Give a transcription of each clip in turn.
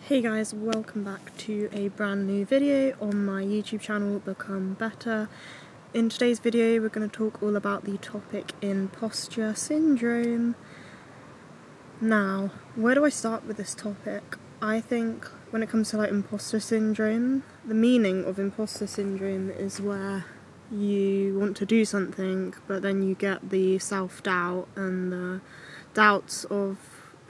Hey guys, welcome back to a brand new video on my YouTube channel, Become Better. In today's video we're going to talk all about the topic Imposture Syndrome. Now, where do I start with this topic? I think when it comes to Imposture Syndrome, the meaning of Imposture Syndrome is where you want to do something but then you get the self-doubt and the doubts of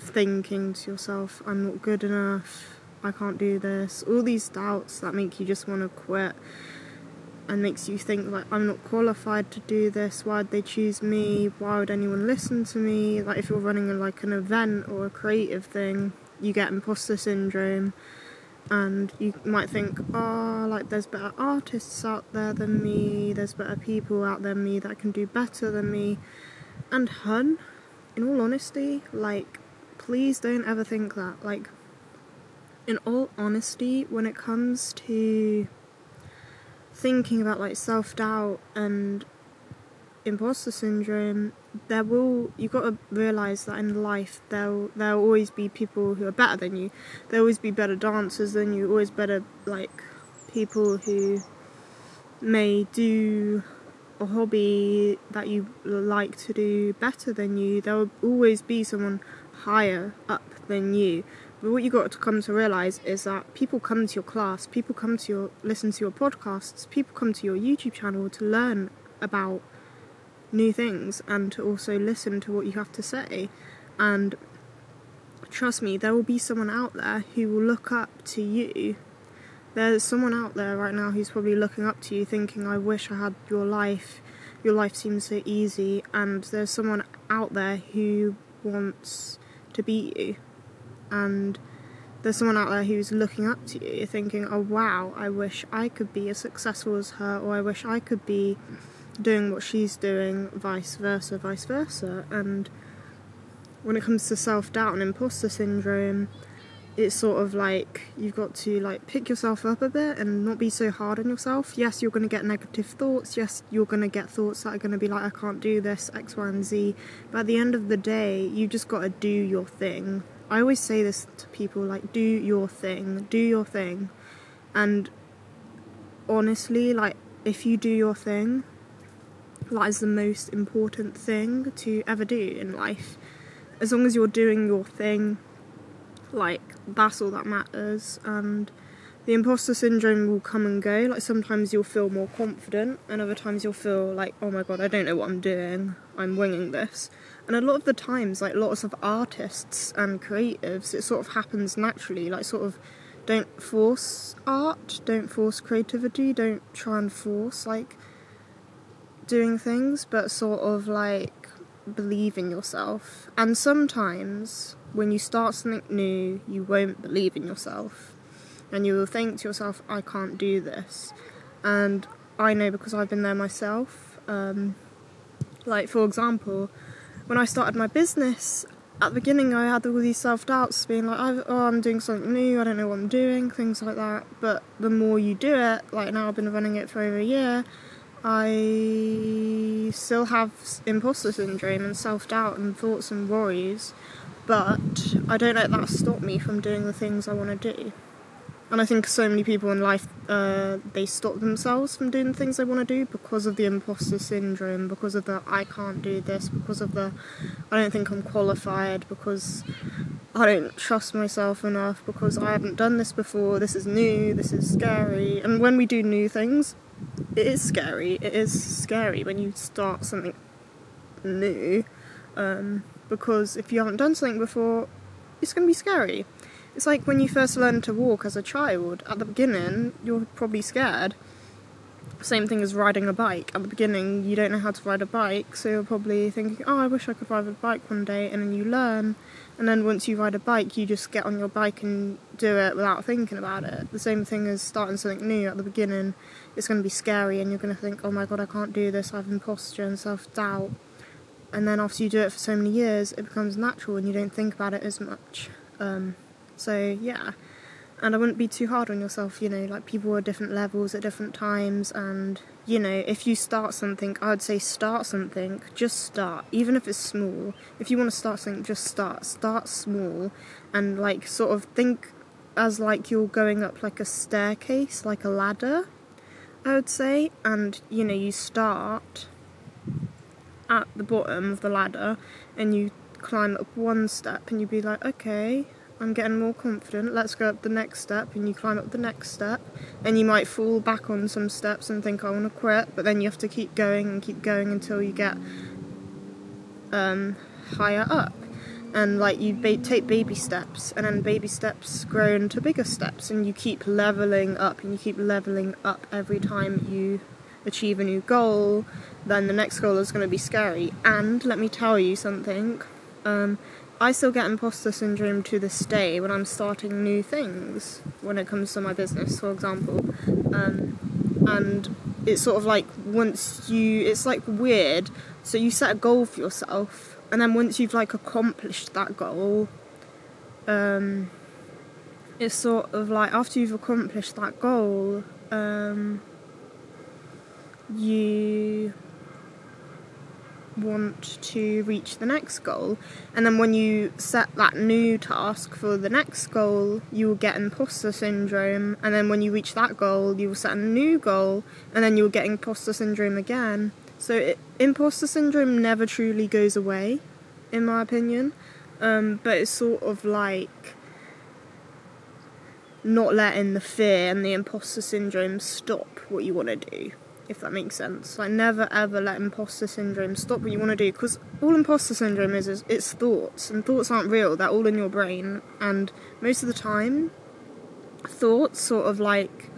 thinking to yourself, I'm not good enough, I can't do this, all these doubts that make you just want to quit and makes you think I'm not qualified to do this, why'd they choose me, why would anyone listen to me. If you're running an event or a creative thing, you get imposter syndrome and you might think, there's better artists out there than me, there's better people out there than me that can do better than me. And in all honesty, please don't ever think that. In all honesty, when it comes to thinking about self-doubt and imposter syndrome, you've got to realise that in life there'll always be people who are better than you. There'll always be better dancers than you, always better people who may do a hobby that you like to do better than you. There will always be someone higher up than you. But what you got to come to realise is that people come to your class, people come to listen to your podcasts, people come to your YouTube channel to learn about new things and to also listen to what you have to say. And trust me, there will be someone out there who will look up to you. There's someone out there right now who's probably looking up to you thinking, I wish I had your life seems so easy. And there's someone out there who wants to beat you. And there's someone out there who's looking up to you thinking, oh wow, I wish I could be as successful as her, or I wish I could be doing what she's doing, vice versa. And when it comes to self-doubt and imposter syndrome, it's sort of you've got to pick yourself up a bit and not be so hard on yourself. Yes, you're going to get negative thoughts. Yes, you're going to get thoughts that are going to be I can't do this, X, Y, and Z. But at the end of the day, you just got to do your thing. I always say this to people, do your thing. And honestly, if you do your thing, that is the most important thing to ever do in life. As long as you're doing your thing, that's all that matters. And the imposter syndrome will come and go. Sometimes you'll feel more confident, and other times you'll feel oh my god, I don't know what I'm doing, I'm winging this. And a lot of the times, lots of artists and creatives, it sort of happens naturally. Don't force art, don't force creativity, don't try and force doing things, but sort of believe in yourself. And sometimes when you start something new, you won't believe in yourself and you will think to yourself, I can't do this. And I know because I've been there myself. For example, when I started my business, at the beginning I had all these self-doubts being I'm doing something new, I don't know what I'm doing, things like that. But the more you do it, now I've been running it for over a year, I still have imposter syndrome and self-doubt and thoughts and worries, but I don't let that stop me from doing the things I want to do. And I think so many people in life, they stop themselves from doing the things they want to do because of the imposter syndrome, because of the I can't do this, because of the I don't think I'm qualified, because I don't trust myself enough, because I haven't done this before, this is new, this is scary. And when we do new things, it is scary. It is scary when you start something new, because if you haven't done something before, it's going to be scary. It's when you first learn to walk as a child. At the beginning, you're probably scared. Same thing as riding a bike. At the beginning, you don't know how to ride a bike, so you're probably thinking, I wish I could ride a bike one day, and then you learn. And then once you ride a bike, you just get on your bike and do it without thinking about it. The same thing as starting something new. At the beginning, it's going to be scary, and you're going to think, oh my god, I can't do this, I have imposter and self-doubt. And then after you do it for so many years, it becomes natural, and you don't think about it as much. So yeah, and I wouldn't be too hard on yourself, people are different levels at different times, and if you start something, I would say start something, just start, even if it's small. If you want to start something, just start small, and sort of think as like you're going up like a staircase, like a ladder, I would say. And you know, you start at the bottom of the ladder and you climb up one step and you'd be like, okay, I'm getting more confident, let's go up the next step, and you climb up the next step, and you might fall back on some steps and think I want to quit, but then you have to keep going until you get higher up. And like you take baby steps, and then baby steps grow into bigger steps, and you keep leveling up every time you achieve a new goal. Then the next goal is going to be scary. And let me tell you something, I still get imposter syndrome to this day when I'm starting new things, when it comes to my business, for example. And it's sort of like it's like weird. So you set a goal for yourself, and then once you've like accomplished that goal, it's sort of like after you've accomplished that goal, you want to reach the next goal, and then when you set that new task for the next goal, you will get imposter syndrome, and then when you reach that goal, you will set a new goal, and then you'll get imposter syndrome again. So imposter syndrome never truly goes away, in my opinion, but it's sort of like not letting the fear and the imposter syndrome stop what you want to do, if that makes sense. Like, never ever let imposter syndrome stop what you want to do, because all imposter syndrome is it's thoughts, and thoughts aren't real, they're all in your brain, and most of the time thoughts sort of like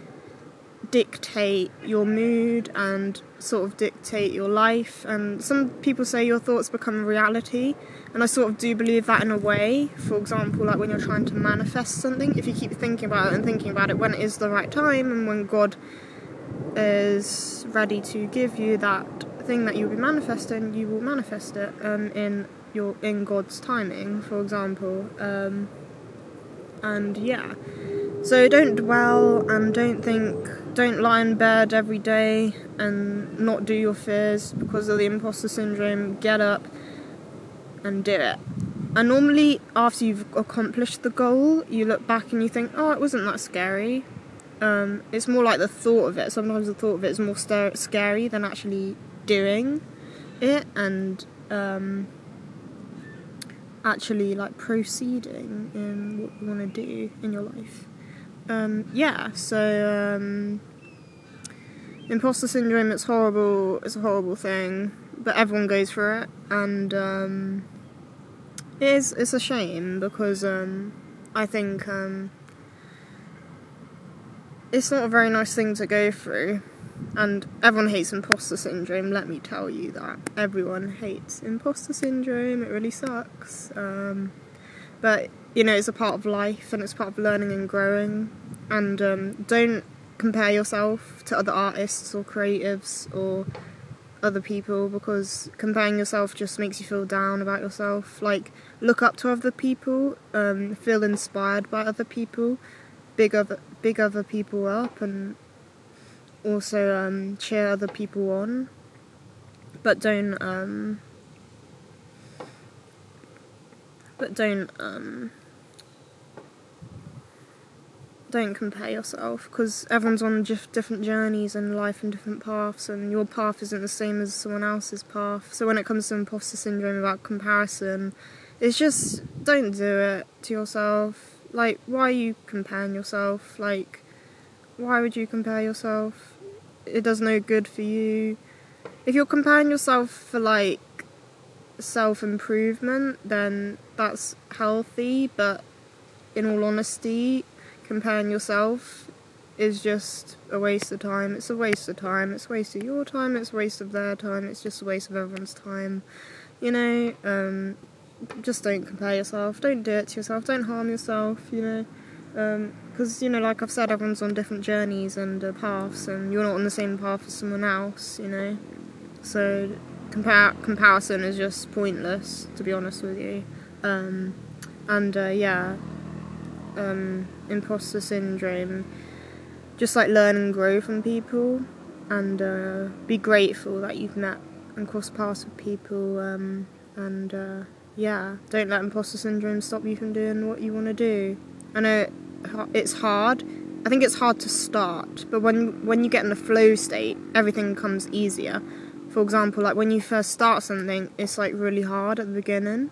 dictate your mood and sort of dictate your life. And some people say your thoughts become reality, and I sort of do believe that in a way. For example, like when you're trying to manifest something, if you keep thinking about it when it is the right time, and when God is ready to give you that thing that you'll be manifesting, you will manifest it in God's timing, for example. And yeah, so don't dwell and don't lie in bed every day and not do your fears because of the imposter syndrome. Get up and do it. And normally after you've accomplished the goal, you look back and you think, oh, it wasn't that scary. It's more like the thought of it. Sometimes the thought of it is more scary than actually doing it and actually like proceeding in what you want to do in your life. So imposter syndrome, it's horrible. It's a horrible thing, but everyone goes through it, and it's a shame because I think it's not a very nice thing to go through, and everyone hates imposter syndrome, let me tell you that. Everyone hates imposter syndrome, it really sucks. But, you know, it's a part of life, and it's part of learning and growing, and don't compare yourself to other artists or creatives or other people, because comparing yourself just makes you feel down about yourself. Like, look up to other people, feel inspired by other people, big other people up, and also cheer other people on, but don't compare yourself, because everyone's on different journeys in life and different paths, and your path isn't the same as someone else's path. So when it comes to imposter syndrome about comparison, it's just, don't do it to yourself. Like, why are you comparing yourself? Like, why would you compare yourself? It does no good for you. If you're comparing yourself for, like, self-improvement, then that's healthy, but in all honesty, comparing yourself is just a waste of time. It's a waste of time. It's a waste of your time. It's a waste of their time. It's just a waste of everyone's time. You know, just don't compare yourself. Don't do it to yourself. Don't harm yourself, you know. Because, you know, like I've said, everyone's on different journeys and paths, and you're not on the same path as someone else, you know. So comparison is just pointless, to be honest with you. Imposter syndrome, just like learn and grow from people, and be grateful that you've met and crossed paths with people, don't let imposter syndrome stop you from doing what you want to do. I know it's hard. I think it's hard to start, but when you get in the flow state, everything comes easier. For example, like when you first start something, it's like really hard at the beginning,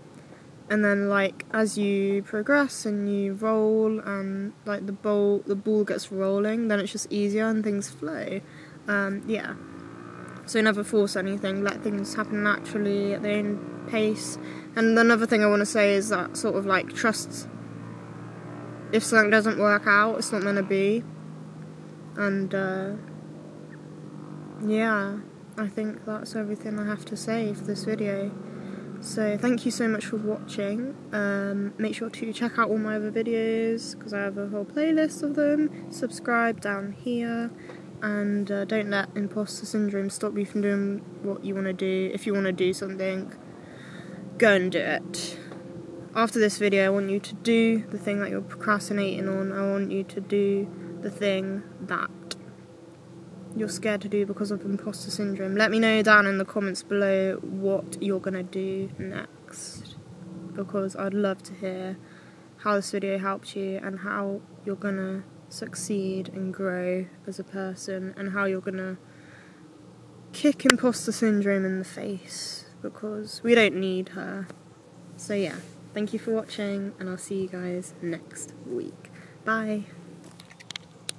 and then like as you progress and you roll and like the ball gets rolling, then it's just easier and things flow. Yeah. So never force anything, let things happen naturally at their own pace. And another thing I want to say is that sort of like trust. If something doesn't work out, it's not meant to be. And yeah, I think that's everything I have to say for this video. So thank you so much for watching. Make sure to check out all my other videos because I have a whole playlist of them. Subscribe down here. And don't let imposter syndrome stop you from doing what you want to do. If you want to do something, go and do it. After this video, I want you to do the thing that you're procrastinating on. I want you to do the thing that you're scared to do because of imposter syndrome. Let me know down in the comments below what you're going to do next, because I'd love to hear how this video helped you and how you're going to succeed and grow as a person, and how you're going to kick imposter syndrome in the face, because we don't need her. So yeah. Thank you for watching, and I'll see you guys next week. Bye.